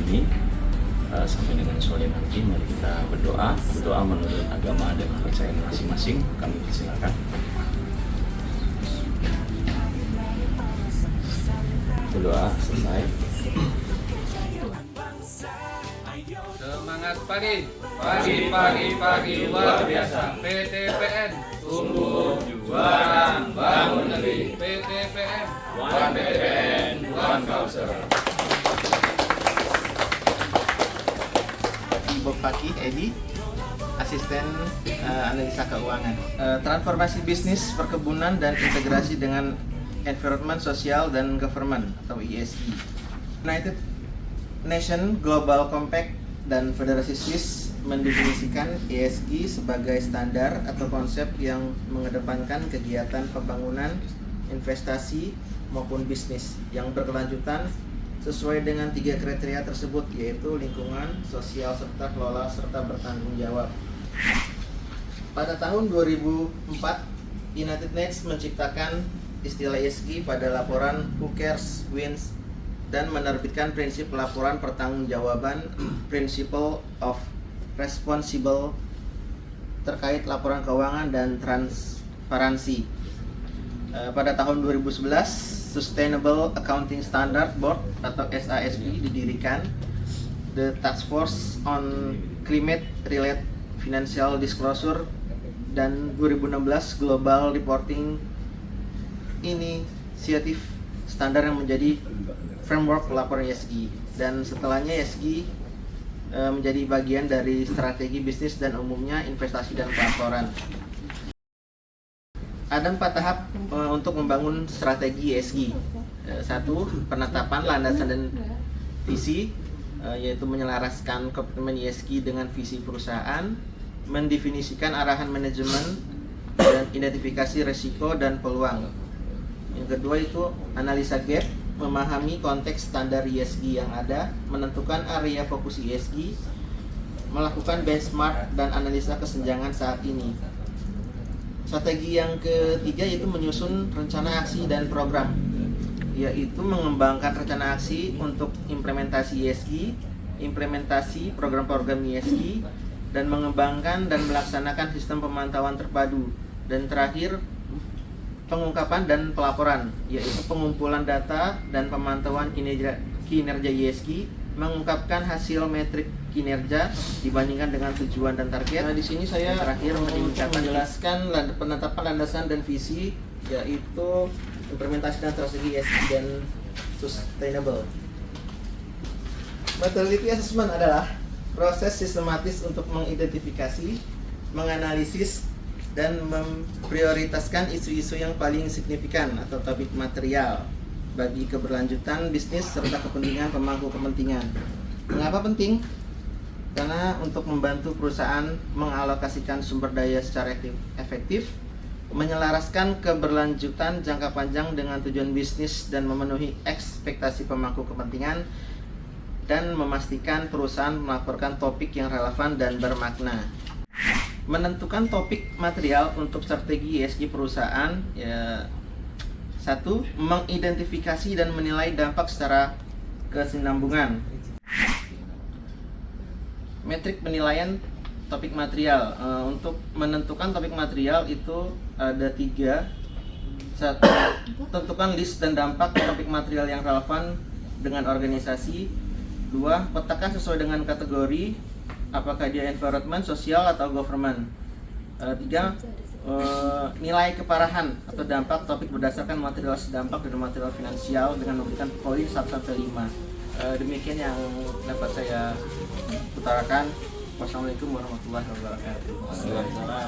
ini. Sampai dengan sore nanti mari kita berdoa menurut agama dan kepercayaan masing-masing. Kami persilakan. Berdoa selesai. Semangat pagi luar biasa. PTPN tumbuh juara bangun negeri. PTPN One PTPN One Culture. Bob Fakih Edi, asisten analisa keuangan. Transformasi bisnis, perkebunan dan integrasi dengan environment, sosial dan government atau ESG. United Nations Global Compact dan Federasi Swiss mendefinisikan ESG sebagai standar atau konsep yang mengedepankan kegiatan pembangunan, investasi maupun bisnis yang berkelanjutan sesuai dengan 3 kriteria tersebut, yaitu lingkungan, sosial, serta kelola serta bertanggung jawab. Pada tahun 2004, United Nations menciptakan istilah ESG pada laporan Who Cares Wins dan menerbitkan prinsip laporan pertanggungjawaban Principle of Responsible terkait laporan keuangan dan transparansi. Pada tahun 2011, Sustainable Accounting Standard Board atau SASB didirikan. The Task Force on Climate Related Financial Disclosure dan 2016 Global Reporting Initiative standar yang menjadi framework laporan ESG, dan setelahnya ESG menjadi bagian dari strategi bisnis dan umumnya investasi dan pelaporan. Ada 4 tahap untuk membangun strategi ESG. 1. Penetapan landasan dan visi, yaitu menyelaraskan komitmen ESG dengan visi perusahaan, mendefinisikan arahan manajemen, dan identifikasi risiko dan peluang. Yang kedua itu analisa gap, memahami konteks standar ESG yang ada, menentukan area fokus ESG, melakukan benchmark dan analisa kesenjangan saat ini. Strategi yang ketiga yaitu menyusun rencana aksi dan program, yaitu mengembangkan rencana aksi untuk implementasi ESG, implementasi program-program ESG, dan mengembangkan dan melaksanakan sistem pemantauan terpadu. Dan terakhir, pengungkapan dan pelaporan, yaitu pengumpulan data dan pemantauan kinerja ESG, mengungkapkan hasil metrik kinerja dibandingkan dengan tujuan dan target. Nah, di sini saya terakhir menjelaskan penetapan landasan dan visi, yaitu implementasi dan strategi ESG dan sustainable. Methodology assessment adalah proses sistematis untuk mengidentifikasi, menganalisis, dan memprioritaskan isu-isu yang paling signifikan atau topik material bagi keberlanjutan bisnis serta kepentingan pemangku kepentingan. Mengapa penting? Karena untuk membantu perusahaan mengalokasikan sumber daya secara efektif, menyelaraskan keberlanjutan jangka panjang dengan tujuan bisnis dan memenuhi ekspektasi pemangku kepentingan, dan memastikan perusahaan melaporkan topik yang relevan dan bermakna. Menentukan topik material untuk strategi ESG perusahaan, 1. Mengidentifikasi dan menilai dampak secara kesinambungan. Metrik penilaian topik material. Untuk menentukan topik material itu ada 3. 1. Tentukan list dan dampak topik material yang relevan dengan organisasi. 2. Petakan sesuai dengan kategori, apakah dia environment, sosial, atau government. 3. Nilai keparahan atau dampak topik berdasarkan material dampak dan material finansial dengan memberikan poin 1-5. Demikian yang dapat saya utarakan. Wassalamualaikum warahmatullahi wabarakatuh. Waalaikumsalam.